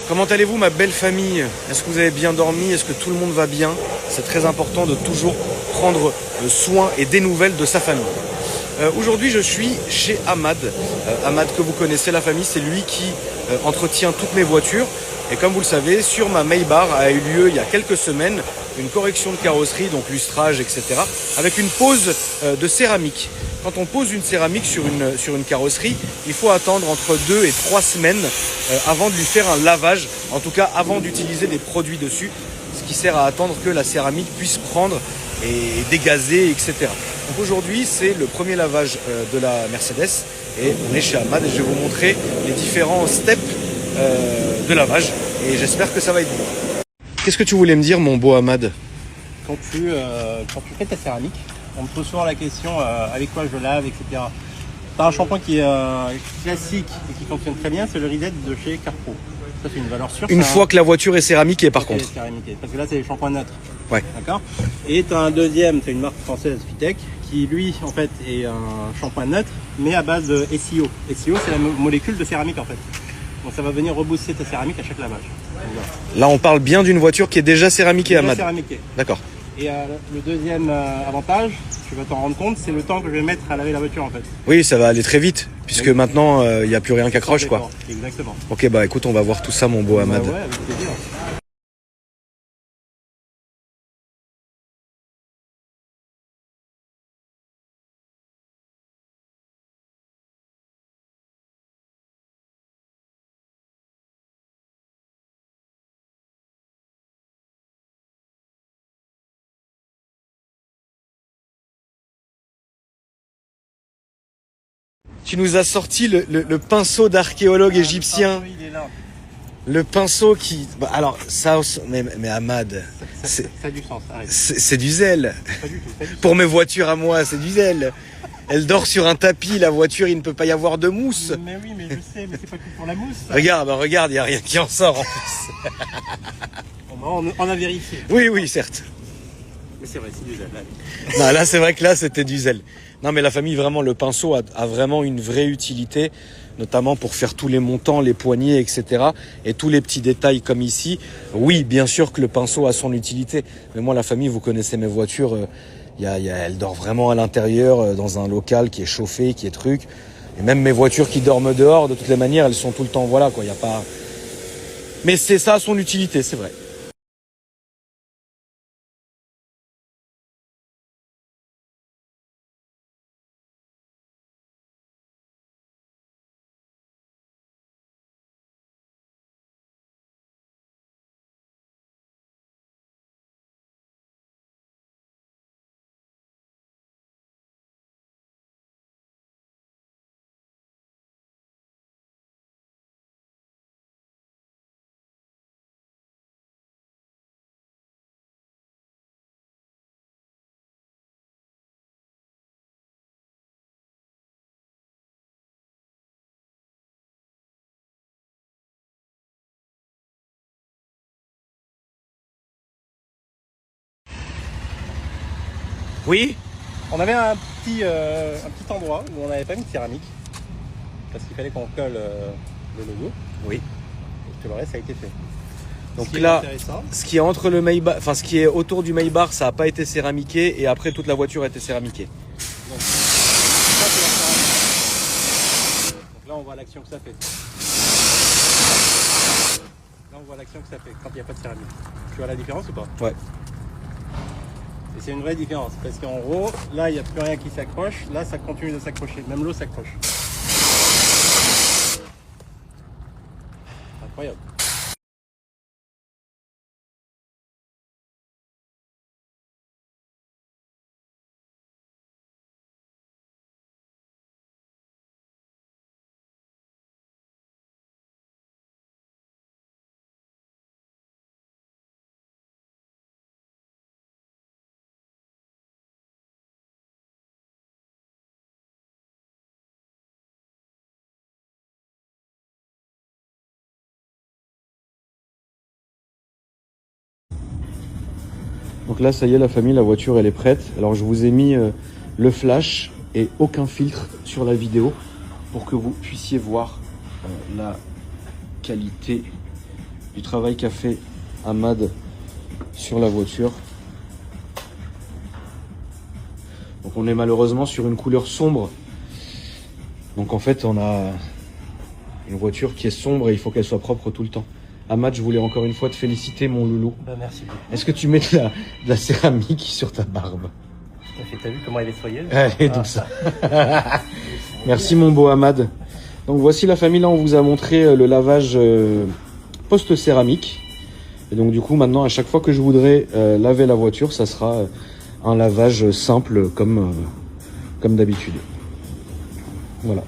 Comment allez-vous ma belle famille? Est-ce que vous avez bien dormi? Est-ce que tout le monde va bien? C'est très important de toujours prendre soin et des nouvelles de sa famille. Aujourd'hui je suis chez Ahmad. Ahmad que vous connaissez, la famille, c'est lui qui entretient toutes mes voitures. Et comme vous le savez, sur ma Maybach a eu lieu il y a quelques semaines une correction de carrosserie, donc lustrage, etc. avec une pose de céramique. Quand on pose une céramique sur une carrosserie, il faut attendre entre 2 et 3 semaines avant de lui faire un lavage, en tout cas avant d'utiliser des produits dessus, ce qui sert à attendre que la céramique puisse prendre et dégazer, etc. Donc aujourd'hui, c'est le premier lavage de la Mercedes et on est chez Ahmad et je vais vous montrer les différents steps de lavage et j'espère que ça va être bon. Qu'est-ce que tu voulais me dire, mon beau Ahmad? Quand tu fais ta céramique, on me pose souvent la question avec quoi je lave, etc. Tu as un shampoing qui est classique et qui fonctionne très bien, c'est le Reset de chez Carpro. Ça, c'est une valeur sûre. Une fois que la voiture est céramiquée, par contre. Parce que là, c'est les shampoings neutres. Ouais. D'accord. Et tu as un deuxième, c'est une marque française, Fitech, qui lui, en fait, est un shampoing neutre, mais à base de SEO. SEO, c'est la molécule de céramique, en fait. Donc ça va venir rebooster ta céramique à chaque lavage. Voilà. Là, on parle bien d'une voiture qui est déjà céramiquée, Ahmad. Céramiquée. D'accord. Et le deuxième avantage, tu vas t'en rendre compte, c'est le temps que je vais mettre à laver la voiture, en fait. Oui, ça va aller très vite, puisque maintenant, il n'y a plus rien qui accroche, quoi. Exactement. Ok, bah écoute, on va voir tout ça, mon beau Ahmad. Ouais, avec plaisir. Tu nous as sorti le pinceau d'archéologue égyptien. Il est là. Le pinceau qui... Bah, alors, ça... Mais Ahmad... Ça a du sens, arrête. C'est du zèle. Pas du tout, Pour mes voitures à moi, c'est du zèle. Elle dort sur un tapis, la voiture, il ne peut pas y avoir de mousse. Mais oui, mais je sais, mais c'est pas que pour la mousse. Regarde, il n'y a rien qui en sort en plus. On a vérifié. Oui, certes. Mais c'est vrai, c'est du zèle. Non, là, c'est vrai que là, c'était du zèle. Non, mais la famille, vraiment, le pinceau a vraiment une vraie utilité, notamment pour faire tous les montants, les poignées, etc. Et tous les petits détails comme ici. Oui, bien sûr que le pinceau a son utilité. Mais moi, la famille, vous connaissez mes voitures. Elle dort vraiment à l'intérieur, dans un local qui est chauffé, qui est truc. Et même mes voitures qui dorment dehors, de toutes les manières, elles sont tout le temps, voilà, quoi. Il y a pas... Mais c'est ça son utilité, c'est vrai. Oui. On avait un petit endroit où on n'avait pas mis de céramique. Parce qu'il fallait qu'on colle le logo. Oui. Et tout le reste, ça a été fait. Donc là, ce qui est entre le Maybach, enfin ce qui est autour du Maybach, ça n'a pas été céramiqué et après toute la voiture a été céramiquée. Donc, ça, c'est la céramique. Donc là, on voit l'action que ça fait. Là, on voit l'action que ça fait quand il n'y a pas de céramique. Tu vois la différence ou pas? Ouais. Et c'est une vraie différence parce qu'en gros, là, il n'y a plus rien qui s'accroche. Là, ça continue de s'accrocher. Même l'eau s'accroche. Incroyable. Donc là, ça y est, la famille, la voiture, elle est prête. Alors, je vous ai mis le flash et aucun filtre sur la vidéo pour que vous puissiez voir la qualité du travail qu'a fait Ahmad sur la voiture. Donc on est malheureusement sur une couleur sombre. Donc en fait on a une voiture qui est sombre et il faut qu'elle soit propre tout le temps. Ahmad, je voulais encore une fois te féliciter, mon loulou. Bah, merci beaucoup. Est-ce que tu mets de la céramique sur ta barbe? T'as vu comment elle est soyeuse? Allez, donc ça. Merci mon beau Ahmad. Donc voici la famille, là on vous a montré le lavage post-céramique. Et donc du coup maintenant à chaque fois que je voudrais laver la voiture, ça sera un lavage simple comme d'habitude. Voilà.